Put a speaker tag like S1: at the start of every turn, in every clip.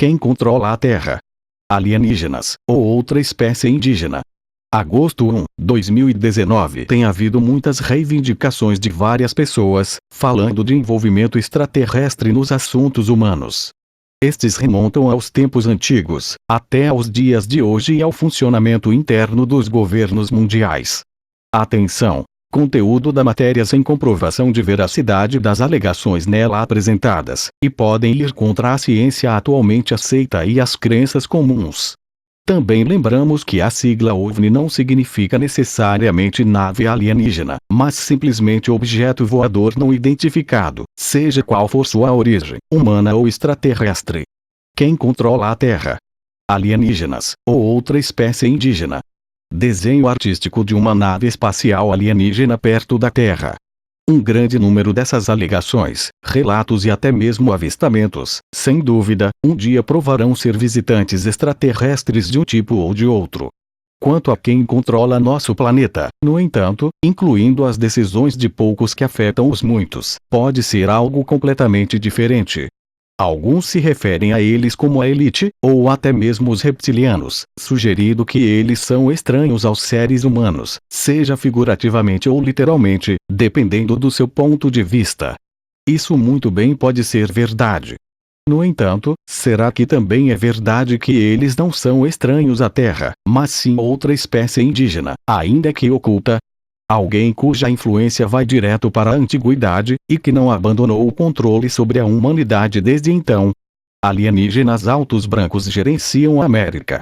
S1: Quem controla a Terra? Alienígenas, ou outra espécie indígena. Agosto 1, 2019. Tem havido muitas reivindicações de várias pessoas, falando de envolvimento extraterrestre nos assuntos humanos. Estes remontam aos tempos antigos, até aos dias de hoje e ao funcionamento interno dos governos mundiais. Atenção! Conteúdo da matéria sem comprovação de veracidade das alegações nela apresentadas, e podem ir contra a ciência atualmente aceita e as crenças comuns. Também lembramos que a sigla OVNI não significa necessariamente nave alienígena, mas simplesmente objeto voador não identificado, seja qual for sua origem, humana ou extraterrestre. Quem controla a Terra? Alienígenas, ou outra espécie indígena. Desenho artístico de uma nave espacial alienígena perto da Terra. Um grande número dessas alegações, relatos e até mesmo avistamentos, sem dúvida, um dia provarão ser visitantes extraterrestres de um tipo ou de outro. Quanto a quem controla nosso planeta, no entanto, incluindo as decisões de poucos que afetam os muitos, pode ser algo completamente diferente. Alguns se referem a eles como a elite, ou até mesmo os reptilianos, sugerindo que eles são estranhos aos seres humanos, seja figurativamente ou literalmente, dependendo do seu ponto de vista. Isso muito bem pode ser verdade. No entanto, será que também é verdade que eles não são estranhos à Terra, mas sim outra espécie indígena, ainda que oculta? Alguém cuja influência vai direto para a antiguidade, e que não abandonou o controle sobre a humanidade desde então. Alienígenas altos brancos gerenciam a América.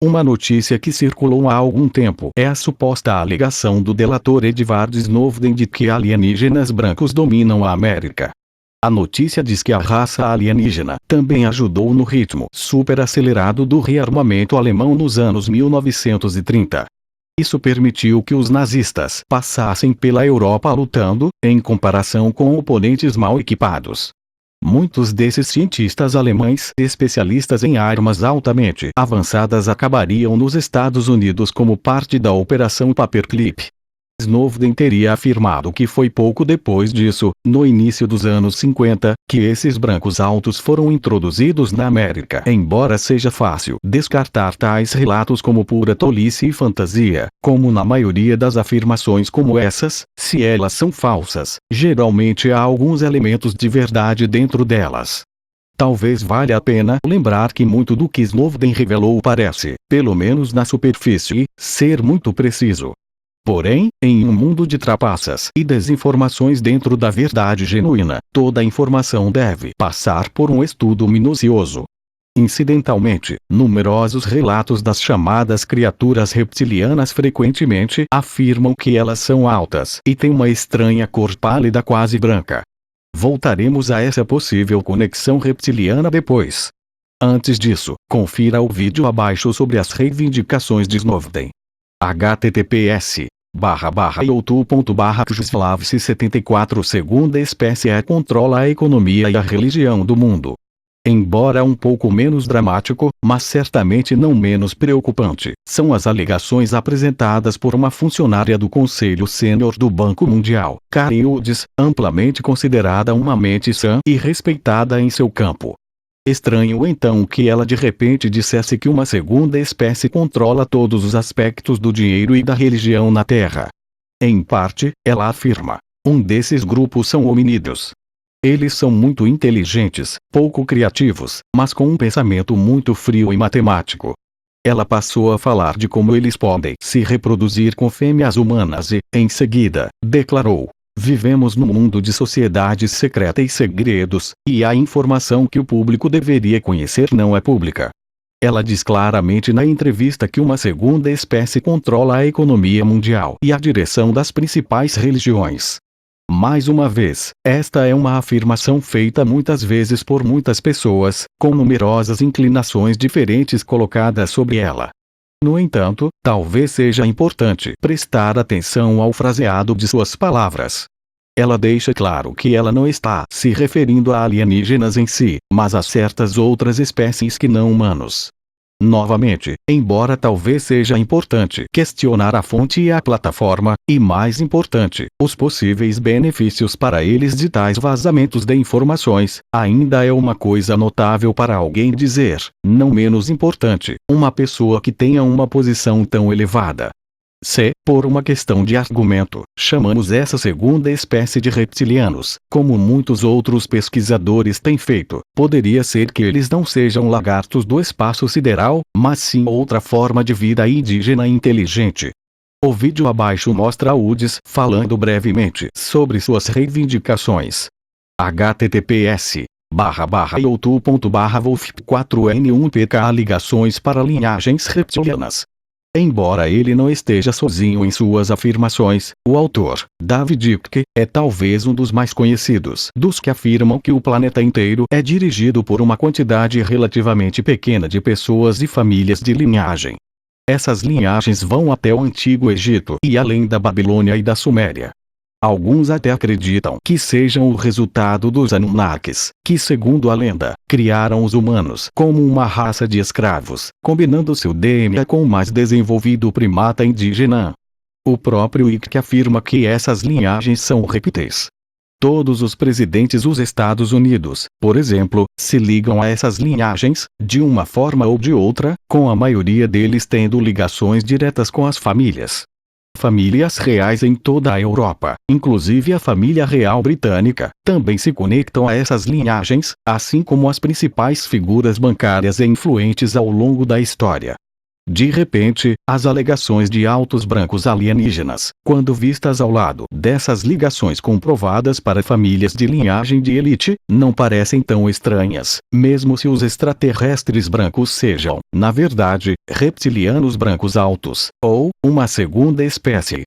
S1: Uma notícia que circulou há algum tempo é a suposta alegação do delator Edward Snowden de que alienígenas brancos dominam a América. A notícia diz que a raça alienígena também ajudou no ritmo superacelerado do rearmamento alemão nos anos 1930. Isso permitiu que os nazistas passassem pela Europa lutando, em comparação com oponentes mal equipados. Muitos desses cientistas alemães especialistas em armas altamente avançadas acabariam nos Estados Unidos como parte da Operação Paperclip. Snowden teria afirmado que foi pouco depois disso, no início dos anos 50, que esses brancos altos foram introduzidos na América. Embora seja fácil descartar tais relatos como pura tolice e fantasia, como na maioria das afirmações como essas, se elas são falsas, geralmente há alguns elementos de verdade dentro delas. Talvez valha a pena lembrar que muito do que Snowden revelou parece, pelo menos na superfície, ser muito preciso. Porém, em um mundo de trapaças e desinformações dentro da verdade genuína, toda informação deve passar por um estudo minucioso. Incidentalmente, numerosos relatos das chamadas criaturas reptilianas frequentemente afirmam que elas são altas e têm uma estranha cor pálida quase branca. Voltaremos a essa possível conexão reptiliana depois. Antes disso, confira o vídeo abaixo sobre as reivindicações de Snowden. https://youtube.com/Kslavc74 Segunda espécie controla a economia e a religião do mundo. Embora um pouco menos dramático, mas certamente não menos preocupante, são as alegações apresentadas por uma funcionária do Conselho Sênior do Banco Mundial, Karen Woods, amplamente considerada uma mente sã e respeitada em seu campo. Estranho então que ela de repente dissesse que uma segunda espécie controla todos os aspectos do dinheiro e da religião na Terra. Em parte, ela afirma, um desses grupos são hominídeos. Eles são muito inteligentes, pouco criativos, mas com um pensamento muito frio e matemático. Ela passou a falar de como eles podem se reproduzir com fêmeas humanas e, em seguida, declarou: vivemos num mundo de sociedades secretas e segredos, e a informação que o público deveria conhecer não é pública. Ela diz claramente na entrevista que uma segunda espécie controla a economia mundial e a direção das principais religiões. Mais uma vez, esta é uma afirmação feita muitas vezes por muitas pessoas, com numerosas inclinações diferentes colocadas sobre ela. No entanto, talvez seja importante prestar atenção ao fraseado de suas palavras. Ela deixa claro que ela não está se referindo a alienígenas em si, mas a certas outras espécies que não humanos. Novamente, embora talvez seja importante questionar a fonte e a plataforma, e mais importante, os possíveis benefícios para eles de tais vazamentos de informações, ainda é uma coisa notável para alguém dizer, não menos importante, uma pessoa que tenha uma posição tão elevada. Se, por uma questão de argumento, chamamos essa segunda espécie de reptilianos, como muitos outros pesquisadores têm feito, poderia ser que eles não sejam lagartos do espaço sideral, mas sim outra forma de vida indígena inteligente. O vídeo abaixo mostra Woods falando brevemente sobre suas reivindicações. https://youtube.com/wolf4n1pk Ligações para linhagens reptilianas. Embora ele não esteja sozinho em suas afirmações, o autor, David Icke, é talvez um dos mais conhecidos dos que afirmam que o planeta inteiro é dirigido por uma quantidade relativamente pequena de pessoas e famílias de linhagem. Essas linhagens vão até o Antigo Egito e além da Babilônia e da Suméria. Alguns até acreditam que sejam o resultado dos Anunnakis, que segundo a lenda, criaram os humanos como uma raça de escravos, combinando seu DNA com o mais desenvolvido primata indígena. O próprio Icke afirma que essas linhagens são répteis. Todos os presidentes dos Estados Unidos, por exemplo, se ligam a essas linhagens, de uma forma ou de outra, com a maioria deles tendo ligações diretas com as famílias reais em toda a Europa, inclusive a família real britânica, também se conectam a essas linhagens, assim como as principais figuras bancárias e influentes ao longo da história. De repente, as alegações de altos brancos alienígenas, quando vistas ao lado dessas ligações comprovadas para famílias de linhagem de elite, não parecem tão estranhas, mesmo se os extraterrestres brancos sejam, na verdade, reptilianos brancos altos, ou uma segunda espécie.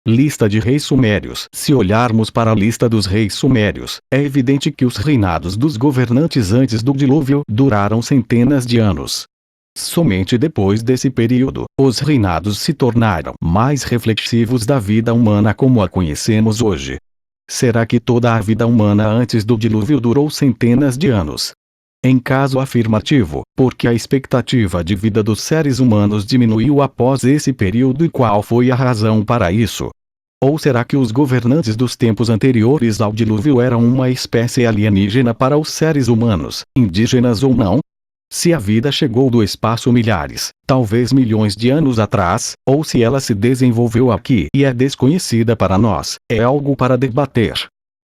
S1: Lista de reis sumérios. Se olharmos para a lista dos reis sumérios, é evidente que os reinados dos governantes antes do dilúvio duraram centenas de anos. Somente depois desse período, os reinados se tornaram mais reflexivos da vida humana como a conhecemos hoje. Será que toda a vida humana antes do dilúvio durou centenas de anos? Em caso afirmativo, porque a expectativa de vida dos seres humanos diminuiu após esse período e qual foi a razão para isso? Ou será que os governantes dos tempos anteriores ao dilúvio eram uma espécie alienígena para os seres humanos, indígenas ou não? Se a vida chegou do espaço milhares, talvez milhões de anos atrás, ou se ela se desenvolveu aqui e é desconhecida para nós, é algo para debater.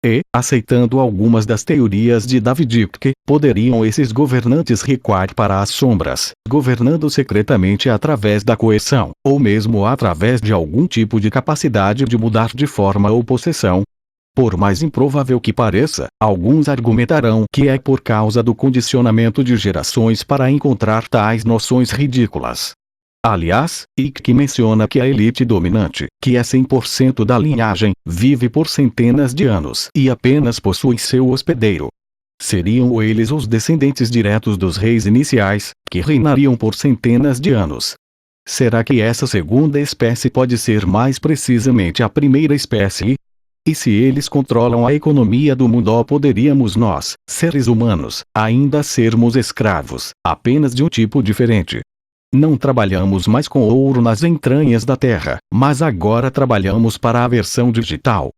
S1: E, aceitando algumas das teorias de David Icke, poderiam esses governantes recuar para as sombras, governando secretamente através da coerção, ou mesmo através de algum tipo de capacidade de mudar de forma ou possessão? Por mais improvável que pareça, alguns argumentarão que é por causa do condicionamento de gerações para encontrar tais noções ridículas. Aliás, Icke menciona que a elite dominante, que é 100% da linhagem, vive por centenas de anos e apenas possui seu hospedeiro. Seriam eles os descendentes diretos dos reis iniciais, que reinariam por centenas de anos? Será que essa segunda espécie pode ser mais precisamente a primeira espécie? E se eles controlam a economia do mundo, poderíamos nós, seres humanos, ainda sermos escravos, apenas de um tipo diferente. Não trabalhamos mais com ouro nas entranhas da terra, mas agora trabalhamos para a versão digital.